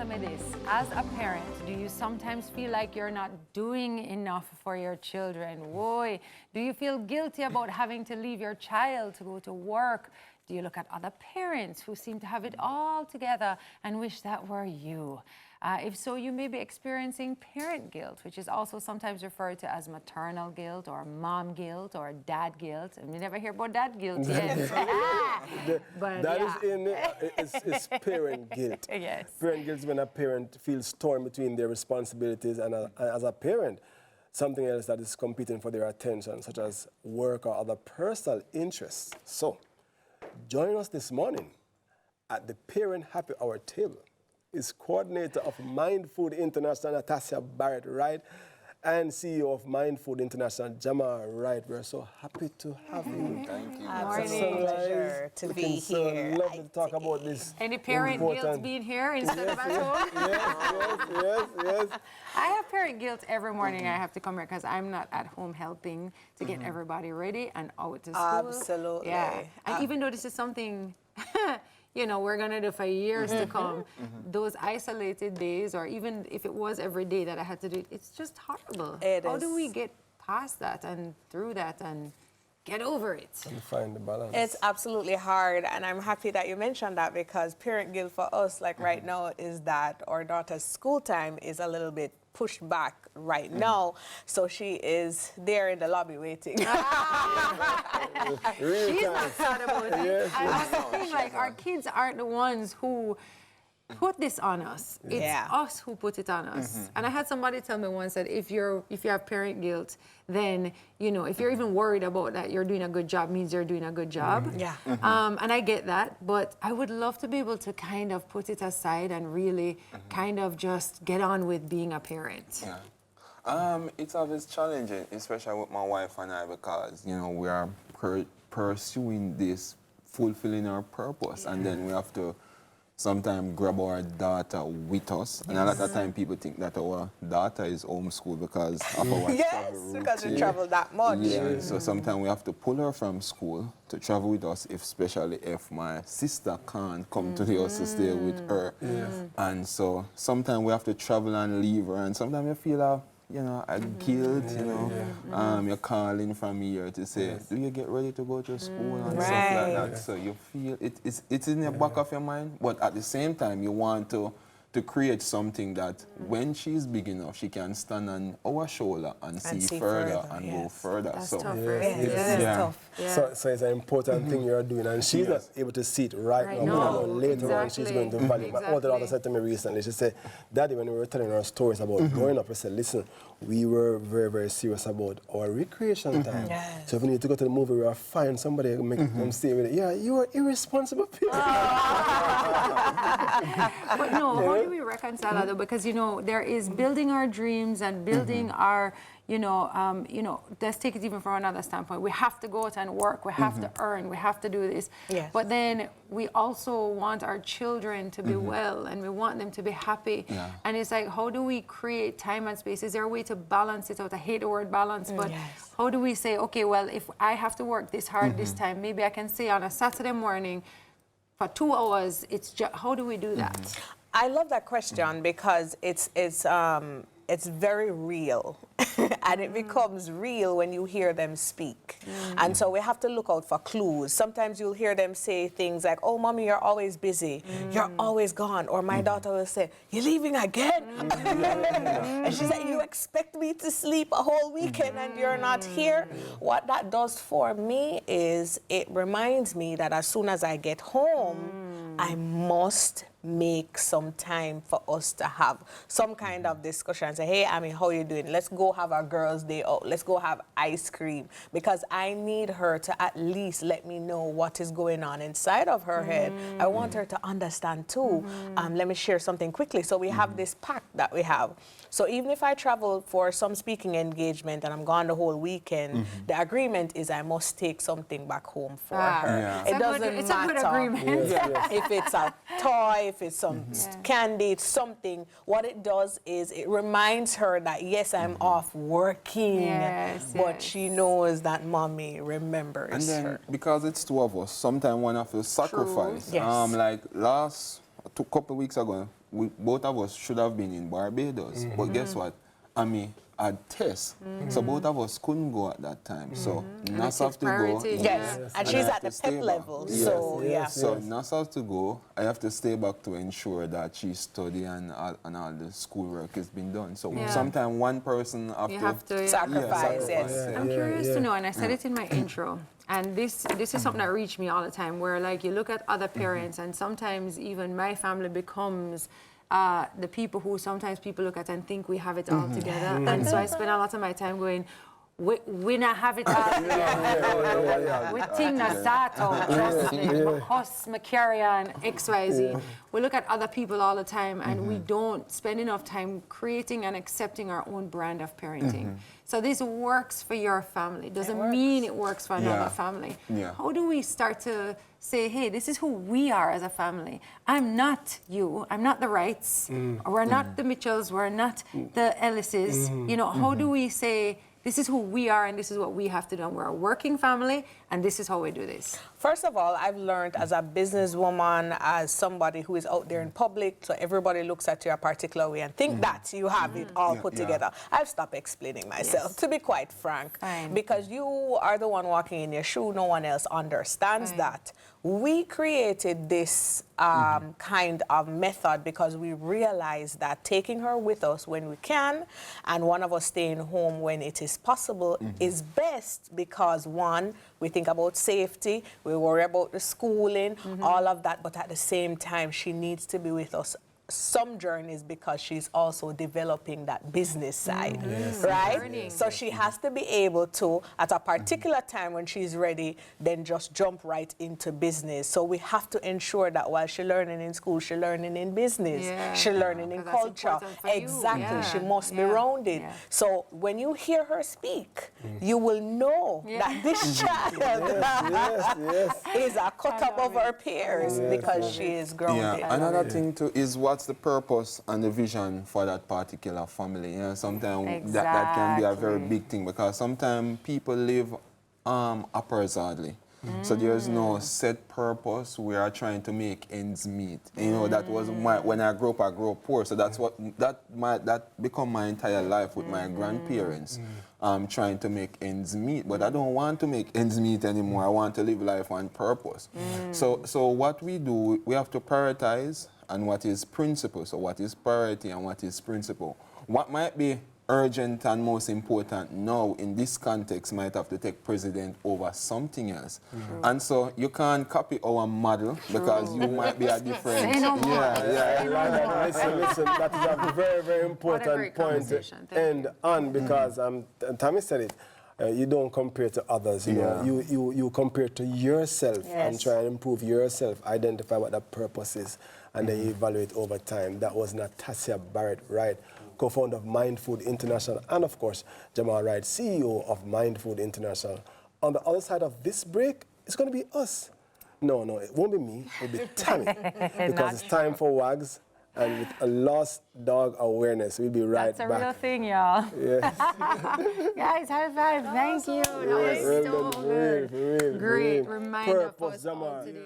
answer me this. As a parent, do you sometimes feel like you're not doing enough for your children? Whoa. Do you feel guilty about having to leave your child to go to work? Do you look at other parents who seem to have it all together and wish that were you? If so, you may be experiencing parent guilt, which is also sometimes referred to as maternal guilt or mom guilt or dad guilt. And we never hear about dad guilt yet. It's parent guilt. Yes. Parent guilt is when a parent feels torn between their responsibilities and as a parent, something else that is competing for their attention, such as work or other personal interests. So, join us this morning at the Parent Happy Hour table is coordinator of Mind Food International, Natasha Barrett Wright, and CEO of Mind Food International, Jamal Wright. We're so happy to have you. Thank you. Absolute pleasure to be here. So lovely to talk about this. Any parent guilt being here instead of at home? Yes. I have parent guilt every morning. I have to come here because I'm not at home helping to get everybody ready and out to school. Absolutely. Yeah. And even though this is something, you know, we're going to do for years to come, those isolated days, or even if it was every day that I had to do it, it's just horrible. How do we get past that and through that and get over it? And find the balance. It's absolutely hard, and I'm happy that you mentioned that, because parent guilt for us, like right now, is that our daughter's school time is a little bit pushed back right now, so she is there in the lobby waiting. She's not sad about it. Yes. And that's the thing, like, our kids aren't the ones who put this on us. It's us who put it on us. And I had somebody tell me once that if you have parent guilt, then, you know, if you're even worried about that you're doing a good job, means you're doing a good job. And I get that, but I would love to be able to kind of put it aside and really kind of just get on with being a parent. It's always challenging, especially with my wife and I, because, you know, we are pursuing this, fulfilling our purpose, and then we have to sometimes grab our daughter with us. And a lot of time people think that our daughter is homeschooled because of our travel routine. Because we travel that much. So sometimes we have to pull her from school to travel with us, especially if my sister can't come to the house to stay with her. And so sometimes we have to travel and leave her, and sometimes you feel a guilt, you're calling from here to say, do you get ready to go to school and stuff like that. So you feel it's in the back of your mind, but at the same time you want to create something that when she's big enough, she can stand on our shoulder and see further and go further. That's so tough, So it's an important thing you're doing, and she's not able to see it right now. Later on, she's going to value. My older daughter said to me recently, she said, Daddy, when we were telling her stories about growing up, I said, listen, we were very, very serious about our recreation time. So if we need to go to the movie, we'll find somebody who make them stay with it. Yeah, you are irresponsible people. But no, how do we reconcile that though? Because, you know, there is building our dreams and building our, let's take it even from another standpoint. We have to go out and work. We have to earn. We have to do this. But then we also want our children to be well, and we want them to be happy. And it's like, how do we create time and space? Is there a way to balance it out? I hate the word balance, but how do we say, okay, well, if I have to work this hard this time, maybe I can say on a Saturday morning for 2 hours, it's just, how do we do that? I love that question because it's very real. And it becomes real when you hear them speak. And so we have to look out for clues. Sometimes you'll hear them say things like, oh, Mommy, you're always busy. You're always gone. Or my daughter will say, you're leaving again? And she said, you expect me to sleep a whole weekend and you're not here? What that does for me is it reminds me that as soon as I get home, I must make some time for us to have some kind of discussion. Say, hey, Amy, how you doing? Let's go have a girls' day out. Let's go have ice cream. Because I need her to at least let me know what is going on inside of her head. I want her to understand too. Let me share something quickly. So we have this pact that we have. So even if I travel for some speaking engagement and I'm gone the whole weekend, the agreement is I must take something back home for her. It doesn't matter. It's a good agreement. If it's a toy, if it's some candy, it's something. What it does is it reminds her that, yes, I'm off working, but she knows that Mommy remembers and then, her. because it's two of us, sometimes one have to sacrifice. Like couple of weeks ago, both of us should have been in Barbados. But guess what? I mean, had tests. So both of us couldn't go at that time. So Nas have to go. priority. Yes, and she's at the stay PEP back. level, Yes. so yeah. So Nas have to go. I have to stay back to ensure that she study and all the schoolwork has been done. So Yeah. sometimes one person You have to Sacrifice, yes. I'm curious to know, and I said it in my intro, and this is something that reached me all the time, where like you look at other parents, and sometimes even my family becomes the people who sometimes people look at and think we have it all together. And so I spend a lot of my time going, we not have it all together. We think not start out, trust me. Us, Macaria, and XYZ. We look at other people all the time, and we don't spend enough time creating and accepting our own brand of parenting. So this works for your family. Doesn't mean it works for another family. Yeah. How do we start to say, hey, this is who we are as a family? I'm not you. I'm not the Wrights. We're not the Mitchells. We're not the Ellises. You know, how do we say, this is who we are and this is what we have to do? We're a working family and this is how we do this. First of all, I've learned as a businesswoman, as somebody who is out there in public, so everybody looks at you a particular way and think that you have it all put together. I've stopped explaining myself, to be quite frank, because you are the one walking in your shoe. No one else understands that. We created this kind of method because we realized that taking her with us when we can and one of us staying home when it is possible is best because, one, we think about safety, we worry about the schooling, all of that, but at the same time, she needs to be with us some journeys because she's also developing that business side, right? Learning. So she has to be able to, at a particular time when she's ready, then just jump right into business. So we have to ensure that while she's learning in school, she's learning in business, she's learning in culture. Exactly, she must be rounded. So when you hear her speak, you will know that this child is a cut above her peers because she is grounded. Yeah, another thing too is what's the purpose and the vision for that particular family. You know, sometimes that can be a very big thing because sometimes people live haphazardly. So there's no set purpose. We are trying to make ends meet. You know, that was when I grew up poor. So that's what that become my entire life with my grandparents. Trying to make ends meet, but I don't want to make ends meet anymore. I want to live life on purpose. So what we do, we have to prioritize and what is principle. So what is priority and what is principle? What might be urgent and most important now in this context might have to take precedent over something else. And so you can't copy our model because you might be a different... Listen, that is a very, very important point to end on because Tami said it. You don't compare to others, you know. You compare to yourself and try and improve yourself, identify what that purpose is, and then you evaluate over time. That was Natasha Barrett Wright, co-founder of Mind Food International, and of course, Jamal Wright, CEO of Mind Food International. On the other side of this break, it's going to be us. No, it won't be me, it'll be Tami, because it's time for WAGs, and with a lost dog awareness, we'll be right back. That's a real thing, y'all. Yes. Guys, high five, thank you. That was so good. Real. Great reminder for Purpose, us all Jamal. today.